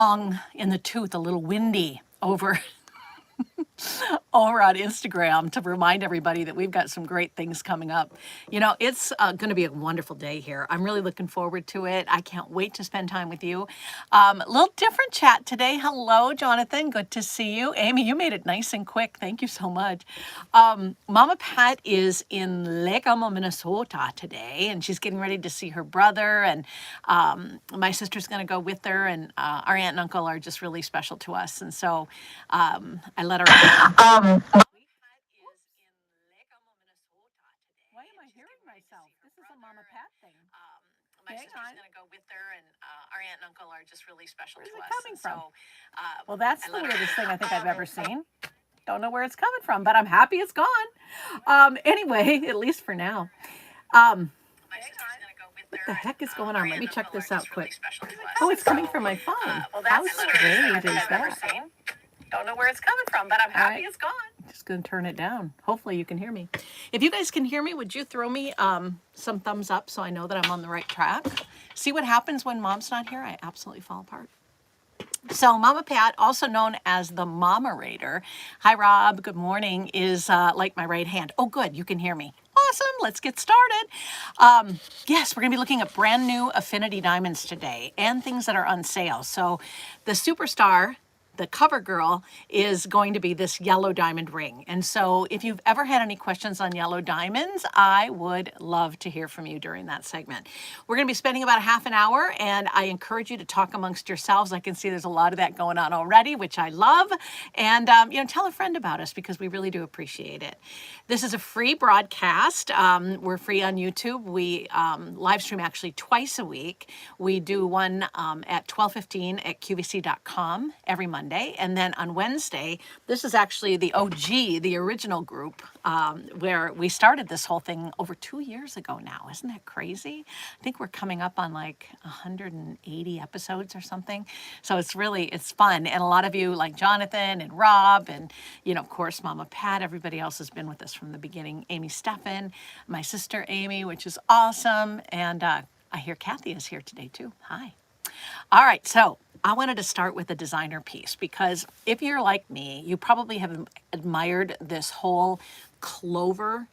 long in the tooth, a little windy over over on Instagram to remind everybody that we've got some great things coming up. You know, it's going to be a wonderful day here. I'm really looking forward to it. I can't wait to spend time with you. A little different chat today. Hello, Jonathan. Good to see you. Amy, you made it nice and quick. Thank you so much. Mama Pat is in Lake Elmo, Minnesota today, and she's getting ready to see her brother. And my sister's going to go with her, and our aunt and uncle are just really special to us. And so I let her. Why am I hearing myself? This is a Mama Pat thing. My sister's going to go with her, and our aunt and uncle are just really special to us. Where's it coming from? Well, that's the weirdest thing I think I've ever seen. Don't know where it's coming from, but I'm happy it's gone. Anyway, at least for now. What the heck is going on? Let me check this out quick. Oh, it's coming from my phone. How strange is that? Don't know where it's coming from, but I'm happy it's gone. Just going to turn it down. Hopefully you can hear me. If you guys can hear me, would you throw me some thumbs up so I know that I'm on the right track? See what happens when Mom's not here? I absolutely fall apart. So Mama Pat, also known as the Mama-rator, hi Rob, good morning, is like my right hand. Oh good, you can hear me. Awesome, let's get started. Yes, we're gonna be looking at brand new Affinity diamonds today and things that are on sale. So the superstar, the cover girl, is going to be this yellow diamond ring. And so if you've ever had any questions on yellow diamonds, I would love to hear from you during that segment. We're going to be spending about a half an hour, and I encourage you to talk amongst yourselves. I can see there's a lot of that going on already, which I love. And, tell a friend about us because we really do appreciate it. This is a free broadcast. We're free on YouTube. We live stream actually twice a week. We do one at 12:15 at QVC.com every Monday. And then on Wednesday, this is actually the OG, the original group, where we started this whole thing over 2 years ago now. Isn't that crazy? I think we're coming up on like 180 episodes or something. So it's fun. And a lot of you like Jonathan and Rob and, of course, Mama Pat, everybody else has been with us from the beginning. Amy Steffen, my sister Amy, which is awesome. And I hear Kathy is here today too. Hi. All right, so I wanted to start with a designer piece because if you're like me, you probably have admired this whole clover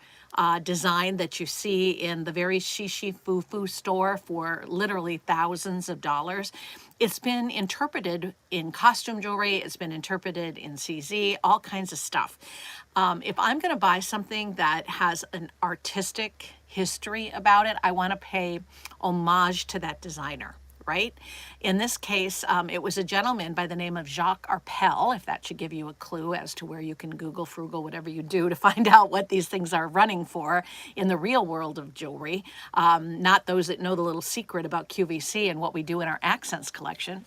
design that you see in the very shishi foo-foo store for literally thousands of dollars. It's been interpreted in costume jewelry. It's been interpreted in CZ, all kinds of stuff. If I'm going to buy something that has an artistic history about it, I want to pay homage to that designer. Right? In this case, it was a gentleman by the name of Jacques Arpel, if that should give you a clue as to where you can Google, Frugal, whatever you do to find out what these things are running for in the real world of jewelry, not those that know the little secret about QVC and what we do in our accents collection.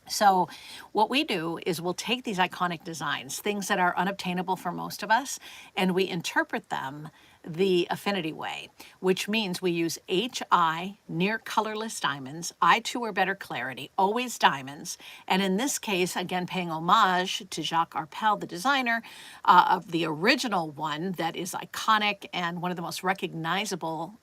So what we do is we'll take these iconic designs, things that are unobtainable for most of us, and we interpret them the affinity way, which means we use HI, near colorless diamonds, I2 or better clarity, always diamonds. And in this case, again, paying homage to Jacques Arpel, the designer of the original one that is iconic and one of the most recognizable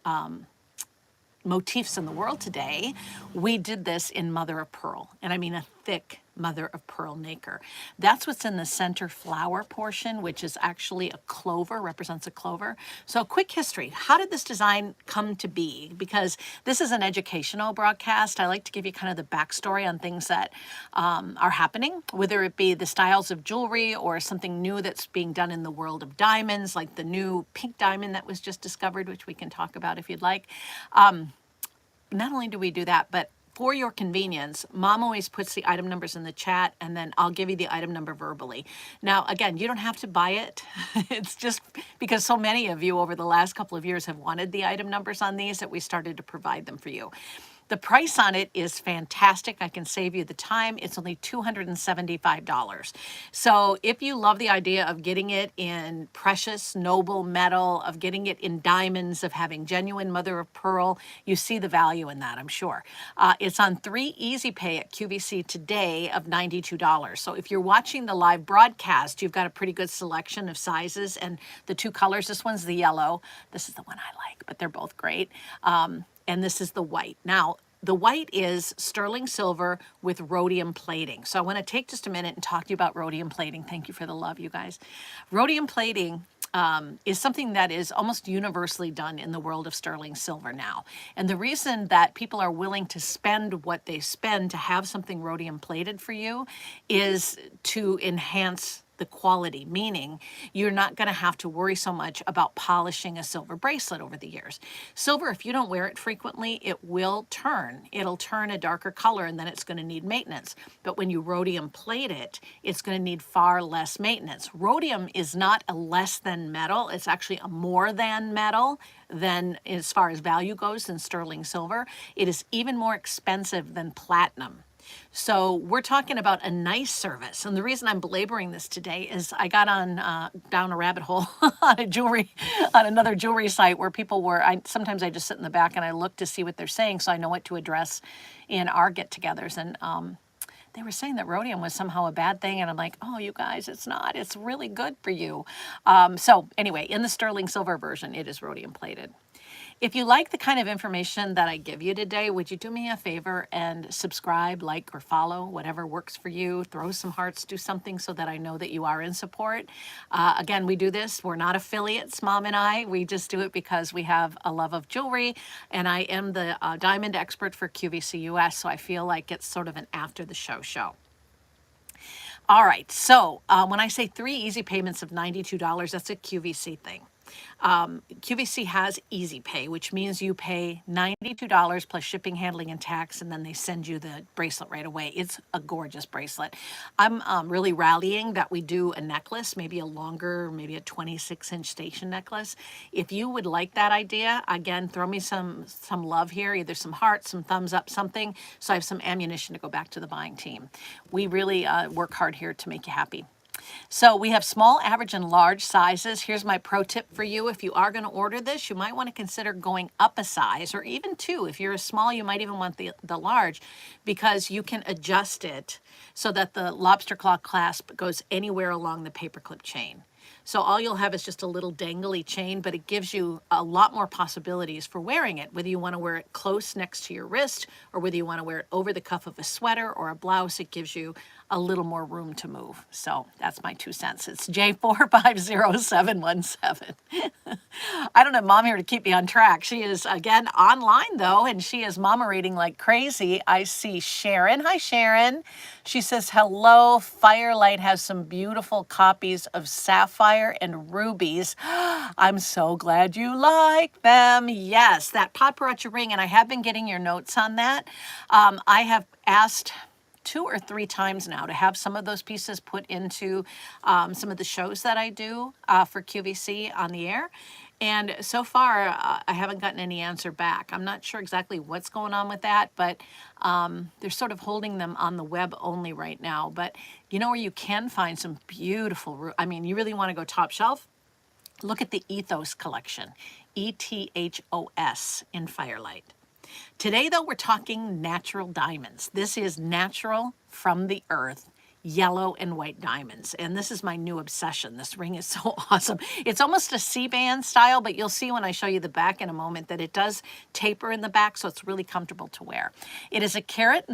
motifs in the world today, we did this in mother of pearl. And I mean a thick mother of pearl nacre. That's what's in the center flower portion, which is actually a clover, represents a clover. So a quick history. How did this design come to be? Because this is an educational broadcast. I like to give you kind of the backstory on things that are happening, whether it be the styles of jewelry or something new that's being done in the world of diamonds, like the new pink diamond that was just discovered, which we can talk about if you'd like. Not only do we do that, but for your convenience, Mom always puts the item numbers in the chat, and then I'll give you the item number verbally. Now, again, you don't have to buy it. It's just because so many of you over the last couple of years have wanted the item numbers on these that we started to provide them for you. The price on it is fantastic. I can save you the time. It's only $275. So if you love the idea of getting it in precious, noble metal, of getting it in diamonds, of having genuine mother of pearl, you see the value in that, I'm sure. It's on 3 Easy Pay at QVC today of $92. So if you're watching the live broadcast, you've got a pretty good selection of sizes and the 2 colors. This one's the yellow. This is the one I like, but they're both great. And this is the white. Now, the white is sterling silver with rhodium plating. So I want to take just a minute and talk to you about rhodium plating. Thank you for the love, you guys. Rhodium plating is something that is almost universally done in the world of sterling silver now. And the reason that people are willing to spend what they spend to have something rhodium plated for you is to enhance the quality, meaning you're not going to have to worry so much about polishing a silver bracelet over the years. Silver, if you don't wear it frequently, it will turn. It'll turn a darker color and then it's going to need maintenance. But when you rhodium plate it, it's going to need far less maintenance. Rhodium is not a less than metal. It's actually a more than metal than as far as value goes than sterling silver. It is even more expensive than platinum. So we're talking about a nice service. And the reason I'm belaboring this today is I got on down a rabbit hole on another jewelry site where people were, sometimes I just sit in the back and I look to see what they're saying so I know what to address in our get-togethers. And they were saying that rhodium was somehow a bad thing. And I'm like, oh, you guys, it's not. It's really good for you. So anyway, in the sterling silver version, it is rhodium plated. If you like the kind of information that I give you today, would you do me a favor and subscribe, like, or follow, whatever works for you? Throw some hearts, do something so that I know that you are in support. Again, we do this. We're not affiliates, Mom and I. We just do it because we have a love of jewelry, and I am the diamond expert for QVC US, so I feel like it's sort of an after-the-show show. All right, so when I say 3 easy payments of $92, that's a QVC thing. QVC has Easy Pay, which means you pay $92 plus shipping, handling, and tax, and then they send you the bracelet right away. It's a gorgeous bracelet. I'm really rallying that we do a necklace, maybe a longer, maybe a 26-inch station necklace. If you would like that idea, again, throw me some love here, either some hearts, some thumbs up, something, so I have some ammunition to go back to the buying team. We really work hard here to make you happy. So we have small, average, and large sizes. Here's my pro tip for you. If you are going to order this, you might want to consider going up a size, or even 2. If you're a small, you might even want the large, because you can adjust it so that the lobster claw clasp goes anywhere along the paperclip chain. So all you'll have is just a little dangly chain, but it gives you a lot more possibilities for wearing it, whether you want to wear it close next to your wrist or whether you want to wear it over the cuff of a sweater or a blouse. It gives you a little more room to move. So that's my 2 cents. It's J450717. I don't have Mom here to keep me on track. She is, again, online, though, and she is mama reading like crazy. I see Sharon. Hi, Sharon. She says, hello. Firelight has some beautiful copies of sapphire and rubies. I'm so glad you like them. Yes, that paparazzi ring, and I have been getting your notes on that. I have asked 2 or 3 times now to have some of those pieces put into some of the shows that I do for QVC on the air. And so far, I haven't gotten any answer back. I'm not sure exactly what's going on with that, but they're sort of holding them on the web only right now. But you know where you can find some beautiful, I mean, you really want to go top shelf? Look at the Ethos collection, ETHOS in Firelight. Today, though, we're talking natural diamonds. This is natural from the earth, yellow and white diamonds. And this is my new obsession. This ring is so awesome. It's almost a C-band style, but you'll see when I show you the back in a moment that it does taper in the back, so it's really comfortable to wear. It is 1.60 carat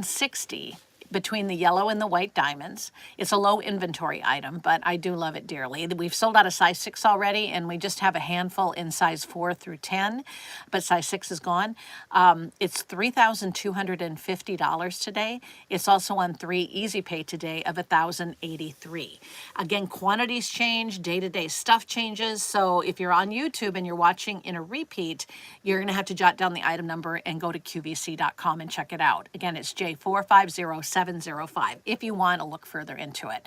between the yellow and the white diamonds. It's a low inventory item, but I do love it dearly. We've sold out of size 6 already, and we just have a handful in size 4 through 10, but size 6 is gone. It's $3,250 today. It's also on 3 Easy Pay today of $1,083. Again, quantities change, day-to-day stuff changes, so if you're on YouTube and you're watching in a repeat, you're going to have to jot down the item number and go to qvc.com and check it out. Again, it's J450705 if you want to look further into it.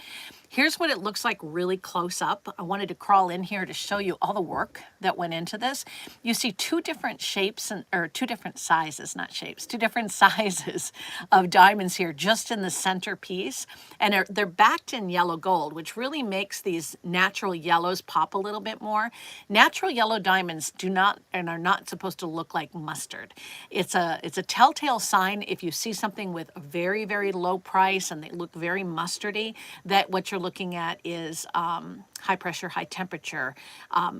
Here's what it looks like really close up. I wanted to crawl in here to show you all the work that went into this. You see 2 different shapes, or 2 different sizes, not shapes, 2 different sizes of diamonds here just in the center piece. And they're backed in yellow gold, which really makes these natural yellows pop a little bit more. Natural yellow diamonds do not and are not supposed to look like mustard. It's a telltale sign if you see something with a very, very low low price and they look very mustardy, that what you're looking at is high pressure, high temperature,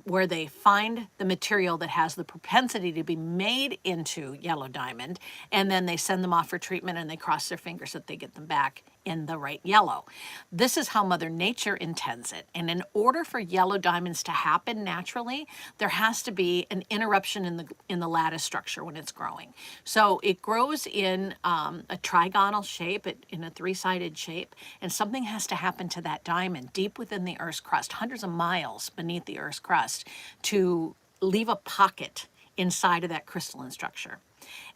where they find the material that has the propensity to be made into yellow diamond, and then they send them off for treatment and they cross their fingers that they get them back in the right yellow. This is how Mother Nature intends it. And in order for yellow diamonds to happen naturally, there has to be an interruption in the lattice structure when it's growing. So it grows in a trigonal shape, in a three-sided shape, and something has to happen to that diamond deep within the Earth's crust, hundreds of miles beneath the Earth's crust, to leave a pocket inside of that crystalline structure.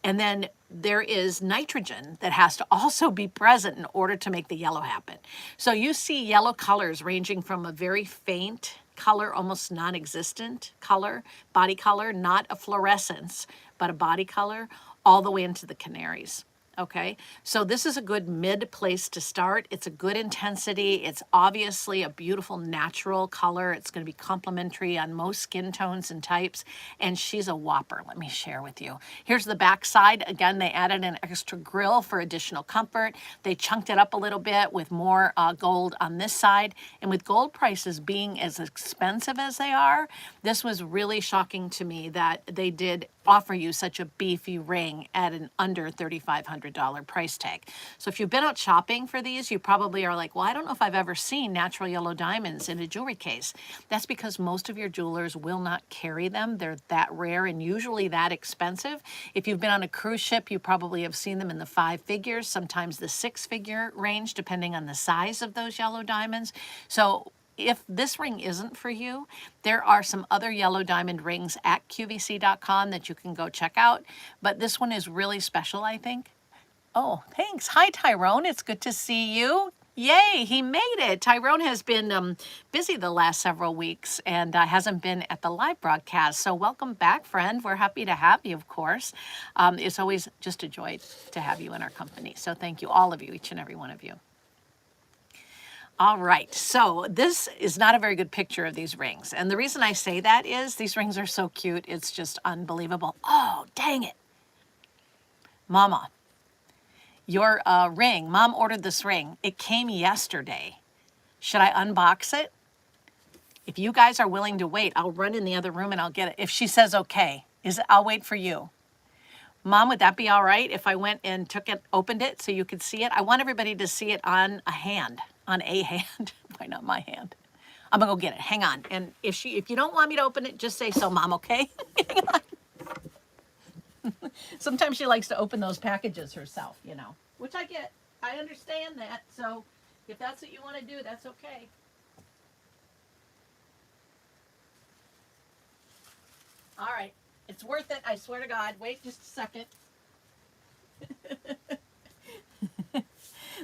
And then there is nitrogen that has to also be present in order to make the yellow happen. So you see yellow colors ranging from a very faint color, almost non-existent color, body color, not a fluorescence, but a body color, all the way into the canaries. Okay, so this is a good mid place to start. It's a good intensity. It's obviously a beautiful natural color. It's going to be complementary on most skin tones and types. And she's a whopper. Let me share with you. Here's the back side. Again, they added an extra grill for additional comfort. They chunked it up a little bit with more gold on this side. And with gold prices being as expensive as they are, this was really shocking to me that they did offer you such a beefy ring at an under $3,500 price tag. So if you've been out shopping for these, you probably are like, well, I don't know if I've ever seen natural yellow diamonds in a jewelry case. That's because most of your jewelers will not carry them. They're that rare and usually that expensive. If you've been on a cruise ship, you probably have seen them in the 5 figures, sometimes the 6-figure range, depending on the size of those yellow diamonds. So if this ring isn't for you, there are some other yellow diamond rings at QVC.com that you can go check out. But this one is really special, I think. Oh, thanks. Hi, Tyrone. It's good to see you. Yay, he made it. Tyrone has been busy the last several weeks and hasn't been at the live broadcast. So welcome back, friend. We're happy to have you, of course. It's always just a joy to have you in our company. So thank you, all of you, each and every one of you. All right, so this is not a very good picture of these rings. And the reason I say that is these rings are so cute. It's just unbelievable. Oh, dang it. Mama, your ring, Mom ordered this ring. It came yesterday. Should I unbox it? If you guys are willing to wait, I'll run in the other room and I'll get it. If she says okay, I'll wait for you. Mom, would that be all right if I went and took it, opened it so you could see it? I want everybody to see it on a hand. On a hand. Why not my hand? I'm gonna go get it. Hang on. And if you don't want me to open it, just say so, Mom, okay? Hang on. Sometimes she likes to open those packages herself, you know, which I get. I understand that. So if that's what you want to do, that's okay. All right. It's worth it. I swear to God. Wait just a second.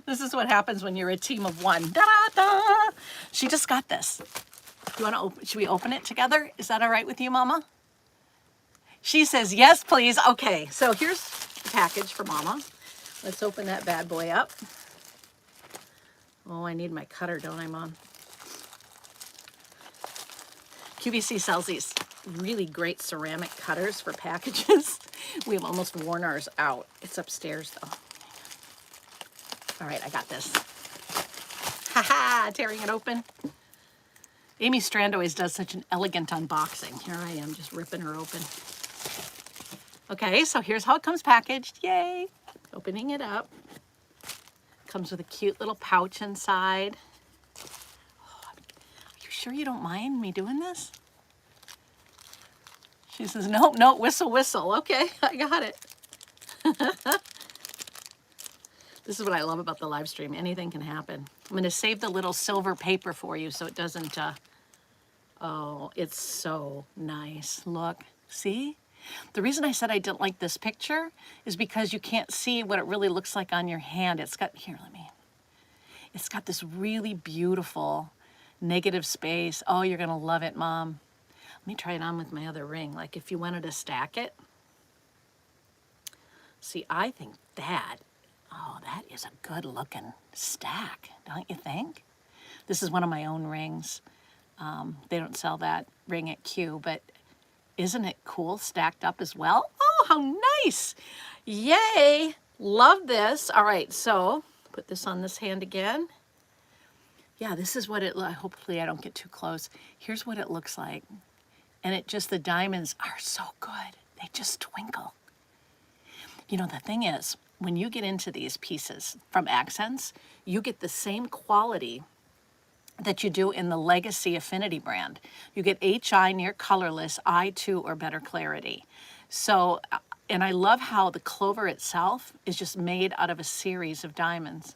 This is what happens when you're a team of one. Da-da-da! She just got this. You want to open? Should we open it together? Is that all right with you, Mama? She says, yes, please. Okay, so here's the package for Mama. Let's open that bad boy up. Oh, I need my cutter, don't I, Mom? QVC sells these really great ceramic cutters for packages. We've almost worn ours out. It's upstairs, though. All right, I got this. Ha-ha, tearing it open. Amy Strand always does such an elegant unboxing. Here I am, just ripping her open. Okay, so here's how it comes packaged. Yay! Opening it up. Comes with a cute little pouch inside. Oh, are you sure you don't mind me doing this? She says, no, whistle, whistle. Okay, I got it. This is what I love about the live stream. Anything can happen. I'm going to save the little silver paper for you so it doesn't, oh, it's so nice. Look, see? The reason I said I didn't like this picture is because you can't see what it really looks like on your hand. It's got, here, it's got this really beautiful negative space. Oh, you're going to love it, Mom. Let me try it on with my other ring. Like if you wanted to stack it. See, I think that, oh, that is a good looking stack, don't you think? This is one of my own rings. They don't sell that ring at Q, but isn't it cool stacked up as well? Oh, how nice. Yay. Love this. All right, so Put this on this hand again. Yeah, this is what it, hopefully I don't get too close. Here's what it looks like. And it just, the diamonds are so good. They just twinkle. You know, the thing is, when you get into these pieces from Accents, you get the same quality that you do in the Legacy Affinity brand. You get HI near colorless, I2 or better clarity. So, and I love how the clover itself is just made out of a series of diamonds.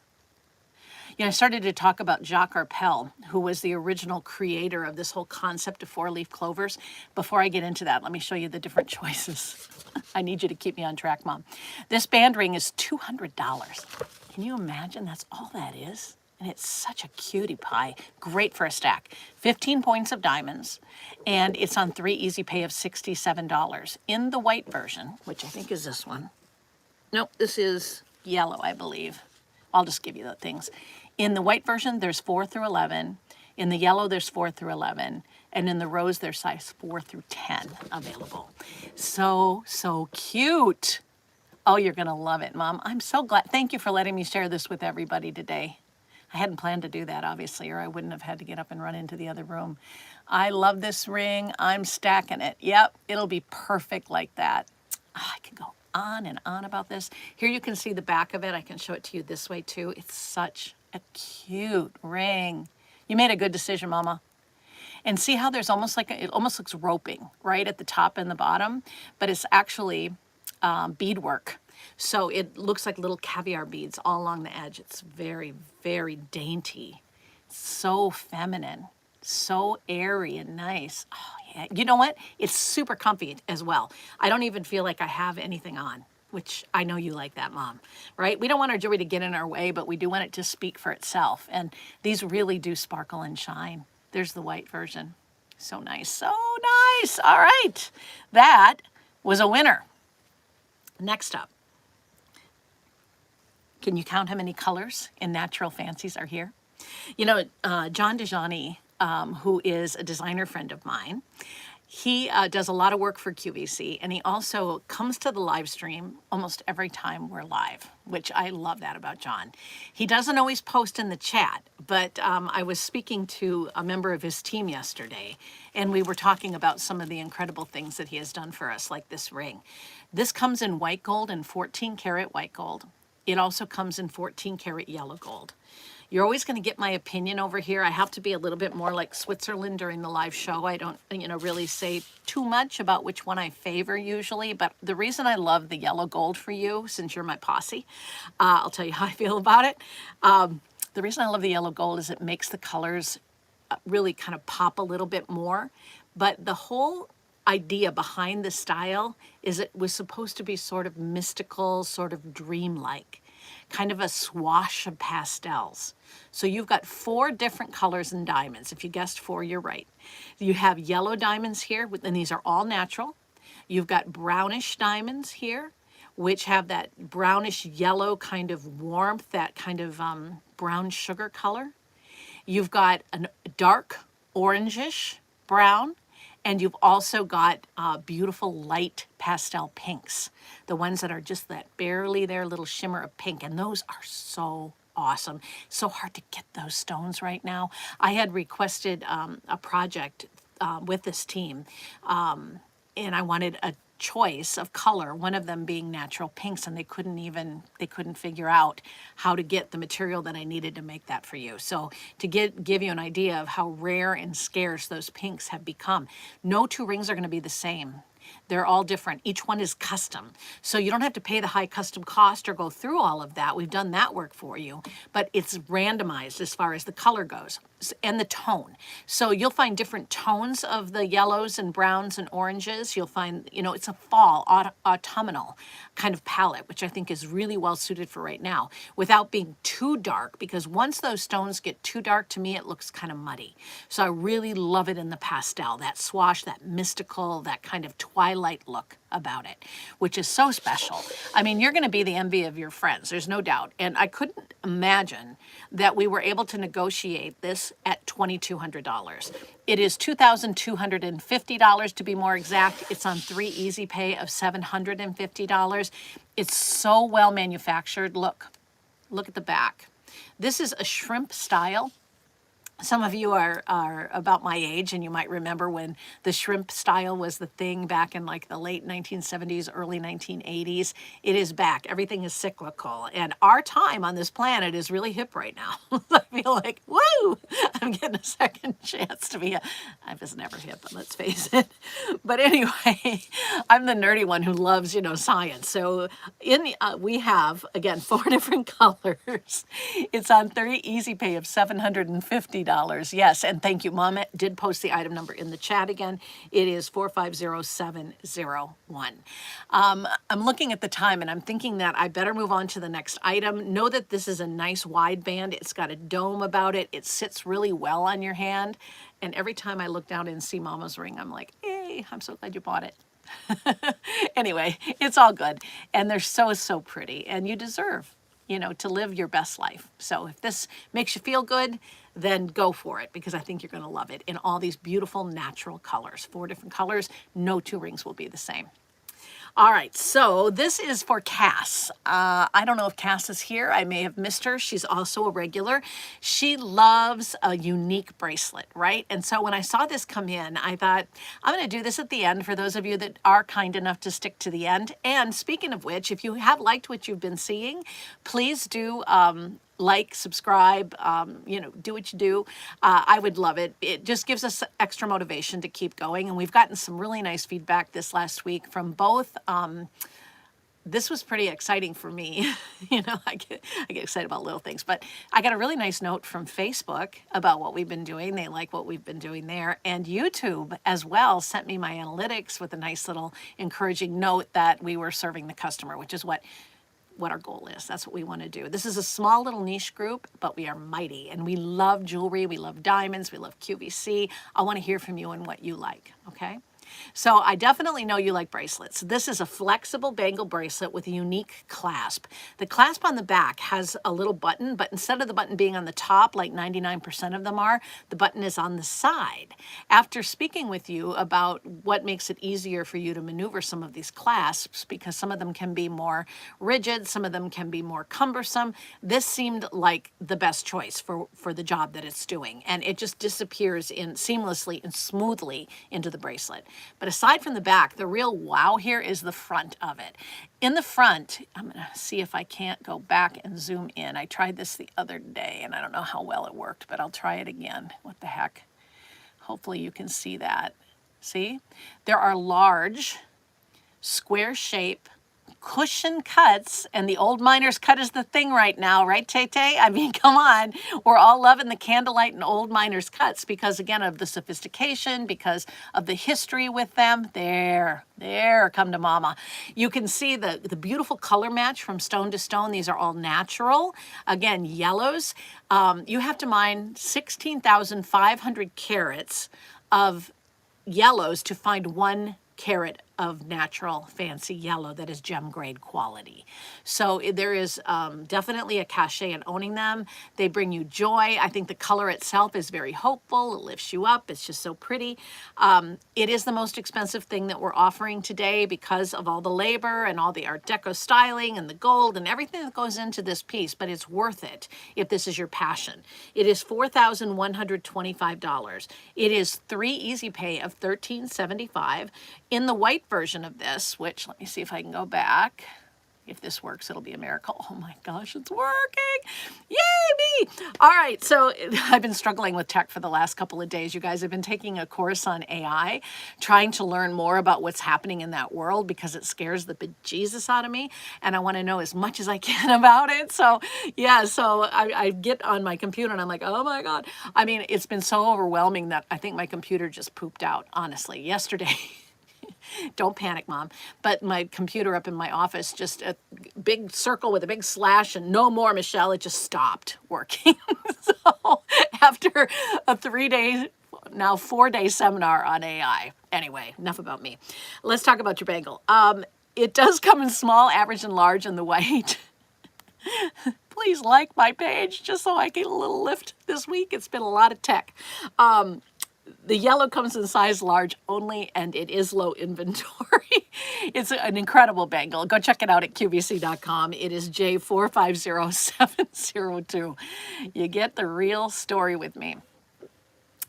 You know, I started to talk about Jacques Arpel, who was the original creator of this whole concept of four-leaf clovers. Before I get into that, let me show you the different choices. I need you to keep me on track, Mom. This band ring is $200. Can you imagine? That's all that is. And it's such a cutie pie. Great for a stack. 15 points of diamonds. And it's on 3 easy pay of $67. In the white version, which I think is this one. Nope, this is yellow, I believe. I'll just give you the things. In the white version, there's 4 through 11. In the yellow, there's 4 through 11. And in the rose, there's size 4 through 10 available. So, so cute. Oh, you're going to love it, Mom. I'm so glad. Thank you for letting me share this with everybody today. I hadn't planned to do that, obviously, or I wouldn't have had to get up and run into the other room. I love this ring. I'm stacking it. Yep, it'll be perfect like that. Oh, I can go on and on about this. Here you can see the back of it. I can show it to you this way, too. It's such a cute ring. You made a good decision, Mama. And see how there's almost like, it almost looks roping right at the top and the bottom, but it's actually beadwork. So it looks like little caviar beads all along the edge. It's very, very dainty. So feminine. So airy and nice. Oh, yeah. You know what? It's super comfy as well. I don't even feel like I have anything on, which I know you like that, Mom, right? We don't want our jewelry to get in our way, but we do want it to speak for itself. And these really do sparkle and shine. There's the white version. So nice. So nice. All right. That was a winner. Next up. Can you count how many colors in Natural Fancies are here? You know, John DeJohnny, who is a designer friend of mine, he does a lot of work for QVC, and he also comes to the live stream almost every time we're live, which I love that about John. He doesn't always post in the chat, but I was speaking to a member of his team yesterday, and we were talking about some of the incredible things that he has done for us, like this ring. This comes in white gold and 14 karat white gold. It also comes in 14 karat yellow gold. You're always going to get my opinion over here. I have to be a little bit more like Switzerland during the live show. I don't, really say too much about which one I favor usually, but the reason I love the yellow gold for you, since you're my posse, I'll tell you how I feel about it. The reason I love the yellow gold is it makes the colors really kind of pop a little bit more, but the whole idea behind the style is it was supposed to be sort of mystical, sort of dreamlike, kind of a swash of pastels. So you've got 4 different colors in diamonds. If you guessed 4, you're right. You have yellow diamonds here, and these are all natural. You've got brownish diamonds here, which have that brownish yellow kind of warmth, that kind of brown sugar color. You've got a dark orangish brown, and you've also got beautiful light pastel pinks, the ones that are just that barely there little shimmer of pink, and those are so awesome. So hard to get those stones right now. I had requested a project with this team, and I wanted a choice of color, one of them being natural pinks, and they couldn't figure out how to get the material that I needed to make that for you. So to give you an idea of how rare and scarce those pinks have become, no 2 rings are going to be the same. They're all different. Each one is custom. So you don't have to pay the high custom cost or go through all of that. We've done that work for you, but it's randomized as far as the color goes and the tone. So you'll find different tones of the yellows and browns and oranges. You'll find, it's a fall, autumnal kind of palette, which I think is really well suited for right now without being too dark, because once those stones get too dark, to me, it looks kind of muddy. So I really love it in the pastel, that swash, that mystical, that kind of twilight look about it, which is so special. I mean, you're going to be the envy of your friends, there's no doubt. And I couldn't imagine that we were able to negotiate this at $2,200. It is $2,250 to be more exact. It's on 3 easy pay of $750. It's so well manufactured. Look at the back. This is a shrimp style. Some of you are about my age, and you might remember when the shrimp style was the thing back in like the late 1970s, early 1980s. It is back. Everything is cyclical. And our time on this planet is really hip right now. I feel like, woo, I'm getting a second chance to be I was never hip, but let's face it. But anyway, I'm the nerdy one who loves, science. So we have, again, 4 different colors. It's on 30 easy pay of $750. Yes, and thank you. Mom did post the item number in the chat again. It is 450701. I'm looking at the time, and I'm thinking that I better move on to the next item. Know that this is a nice wide band. It's got a dome about it. It sits really well on your hand. And every time I look down and see Mama's ring, I'm like, hey, I'm so glad you bought it. Anyway, it's all good. And they're so, so pretty. And you deserve, to live your best life. So if this makes you feel good, then go for it, because I think you're going to love it in all these beautiful natural colors. 4 different colors. No 2 rings will be the same. All right, so this is for Cass. I don't know if Cass is here. I may have missed her. She's also a regular. She loves a unique bracelet, right? And so when I saw this come in, I thought, I'm going to do this at the end for those of you that are kind enough to stick to the end. And speaking of which, if you have liked what you've been seeing, please do like, subscribe, do what you do. I would love it. It just gives us extra motivation to keep going. And we've gotten some really nice feedback this last week from both. This was pretty exciting for me. I get excited about little things, but I got a really nice note from Facebook about what we've been doing. They like what we've been doing there. And YouTube as well sent me my analytics with a nice little encouraging note that we were serving the customer, which is what our goal is. That's what we want to do. This is a small little niche group, but we are mighty, and we love jewelry. We love diamonds. We love QVC. I want to hear from you and what you like. Okay. So I definitely know you like bracelets. This is a flexible bangle bracelet with a unique clasp. The clasp on the back has a little button, but instead of the button being on the top, like 99% of them are, the button is on the side. After speaking with you about what makes it easier for you to maneuver some of these clasps, because some of them can be more rigid, some of them can be more cumbersome, this seemed like the best choice for the job that it's doing. And it just disappears seamlessly and smoothly into the bracelet. But aside from the back, the real wow here is the front of it. In the front, I'm going to see if I can't go back and zoom in. I tried this the other day, and I don't know how well it worked, but I'll try it again. What the heck? Hopefully you can see that. See? There are large, square shape cushion cuts, and the old miner's cut is the thing right now, right, Tay-Tay? I mean, come on. We're all loving the candlelight and old miner's cuts because, again, of the sophistication, because of the history with them. There, come to mama. You can see the beautiful color match from stone to stone. These are all natural. Again, yellows. You have to mine 16,500 carats of yellows to find 1 carat of natural fancy yellow that is gem grade quality. So there is definitely a cachet in owning them. They bring you joy. I think the color itself is very hopeful. It lifts you up. It's just so pretty. It is the most expensive thing that we're offering today because of all the labor and all the Art Deco styling and the gold and everything that goes into this piece, but it's worth it if this is your passion. It is $4,125. It is 3 easy pay of $1,375. In the white version of this, which let me see if I can go back. If this works, it'll be a miracle. Oh my gosh, it's working. Yay, me. All right, so I've been struggling with tech for the last couple of days. You guys, I've been taking a course on AI, trying to learn more about what's happening in that world because it scares the bejesus out of me, and I want to know as much as I can about it. So yeah, so I get on my computer and I'm like, oh my God. I mean, it's been so overwhelming that I think my computer just pooped out, honestly. Yesterday, don't panic, Mom. But my computer up in my office, just a big circle with a big slash and no more, Michelle. It just stopped working. So after a 3-day, now 4-day seminar on AI. Anyway, enough about me. Let's talk about your bangle. It does come in small, average, and large in the white. Please like my page just so I get a little lift this week. It's been a lot of tech. The yellow comes in size large only, and it is low inventory. It's an incredible bangle. Go check it out at QVC.com. It is J450702. You get the real story with me.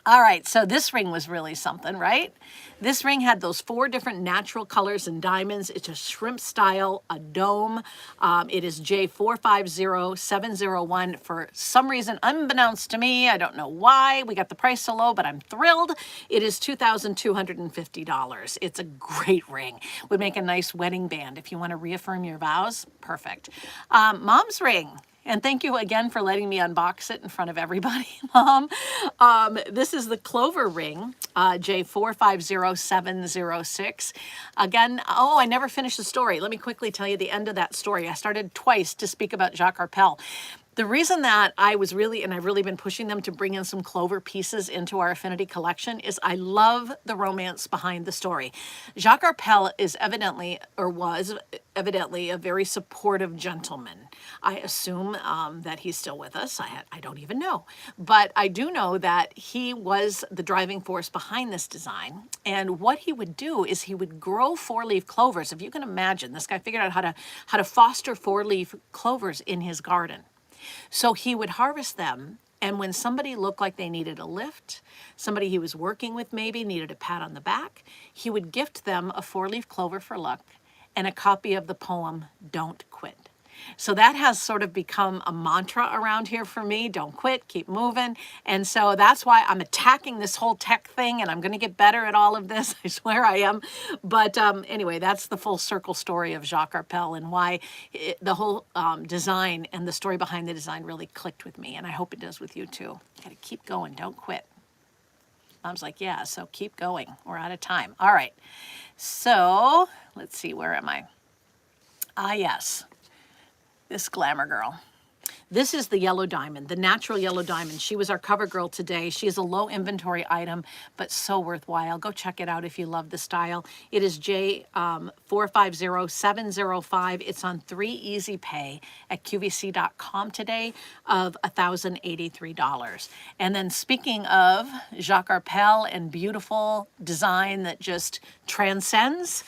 All right, so this ring was really something, right? This ring had those 4 different natural colors and diamonds. It's a shrimp style, a dome. It is J450701. For some reason, unbeknownst to me, I don't know why we got the price so low, but I'm thrilled. It is $2,250. It's a great ring. Would make a nice wedding band if you want to reaffirm your vows. Perfect. Mom's ring. And thank you again for letting me unbox it in front of everybody, Mom. This is the Clover ring, J450706. Again, oh, I never finished the story. Let me quickly tell you the end of that story. I started twice to speak about Jacques Arpel. The reason that I've really been pushing them to bring in some Clover pieces into our Affinity collection is I love the romance behind the story. Jacques Arpel is was evidently a very supportive gentleman. I assume that he's still with us. I don't even know. But I do know that he was the driving force behind this design. And what he would do is he would grow 4-leaf clovers. If you can imagine, this guy figured out how to foster 4-leaf clovers in his garden. So he would harvest them, and when somebody looked like they needed a lift, somebody he was working with maybe needed a pat on the back, he would gift them a 4-leaf clover for luck and a copy of the poem, Don't Quit. So that has sort of become a mantra around here for me. Don't quit, keep moving. And so that's why I'm attacking this whole tech thing, and I'm going to get better at all of this. I swear I am. But anyway, that's the full circle story of Jacques Arpel and why the whole design and the story behind the design really clicked with me. And I hope it does with you too. Got to keep going. Don't quit. Mom's like, yeah, so keep going. We're out of time. All right. So let's see. Where am I? Ah, yes. This glamour girl. This is the yellow diamond, the natural yellow diamond. She was our cover girl today. She is a low inventory item, but so worthwhile. Go check it out if you love the style. It is J450705. It's on 3 easy pay at QVC.com today of $1,083. And then speaking of Jacques Arpel and beautiful design that just transcends,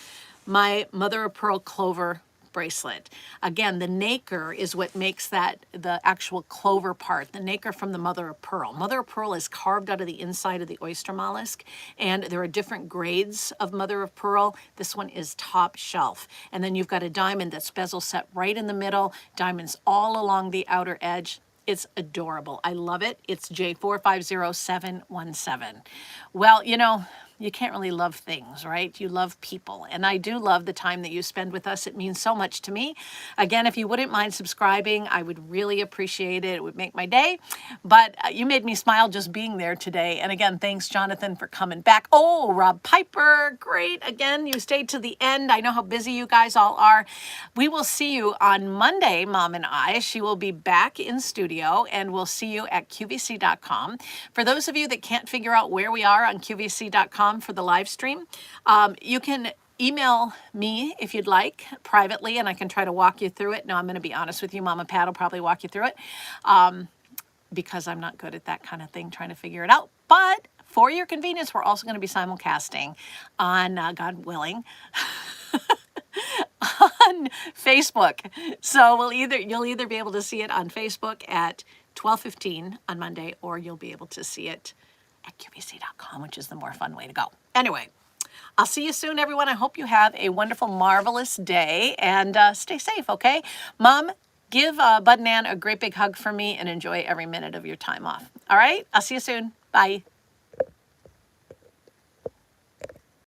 my mother of pearl clover bracelet. Again, the nacre is what makes that the actual clover part, the nacre from the mother of pearl. Mother of pearl is carved out of the inside of the oyster mollusk, and there are different grades of mother of pearl. This one is top shelf. And then you've got a diamond that's bezel set right in the middle, diamonds all along the outer edge. It's adorable. I love it. It's J450717. Well, you know, you can't really love things, right? You love people. And I do love the time that you spend with us. It means so much to me. Again, if you wouldn't mind subscribing, I would really appreciate it. It would make my day. But you made me smile just being there today. And again, thanks, Jonathan, for coming back. Oh, Rob Piper, great. Again, you stayed to the end. I know how busy you guys all are. We will see you on Monday, Mom and I. She will be back in studio, and we'll see you at QVC.com. For those of you that can't figure out where we are on QVC.com, for the live stream, you can email me if you'd like privately, and I can try to walk you through it. No, I'm going to be honest with you. Mama Pat will probably walk you through it because I'm not good at that kind of thing, trying to figure it out. But for your convenience, we're also going to be simulcasting on, God willing, on Facebook. So you'll either be able to see it on Facebook at 12:15 on Monday, or you'll be able to see it at QVC.com, which is the more fun way to go. Anyway, I'll see you soon, everyone. I hope you have a wonderful, marvelous day, and stay safe, okay? Mom, give Bud and Ann a great big hug for me, and enjoy every minute of your time off. All right? I'll see you soon. Bye.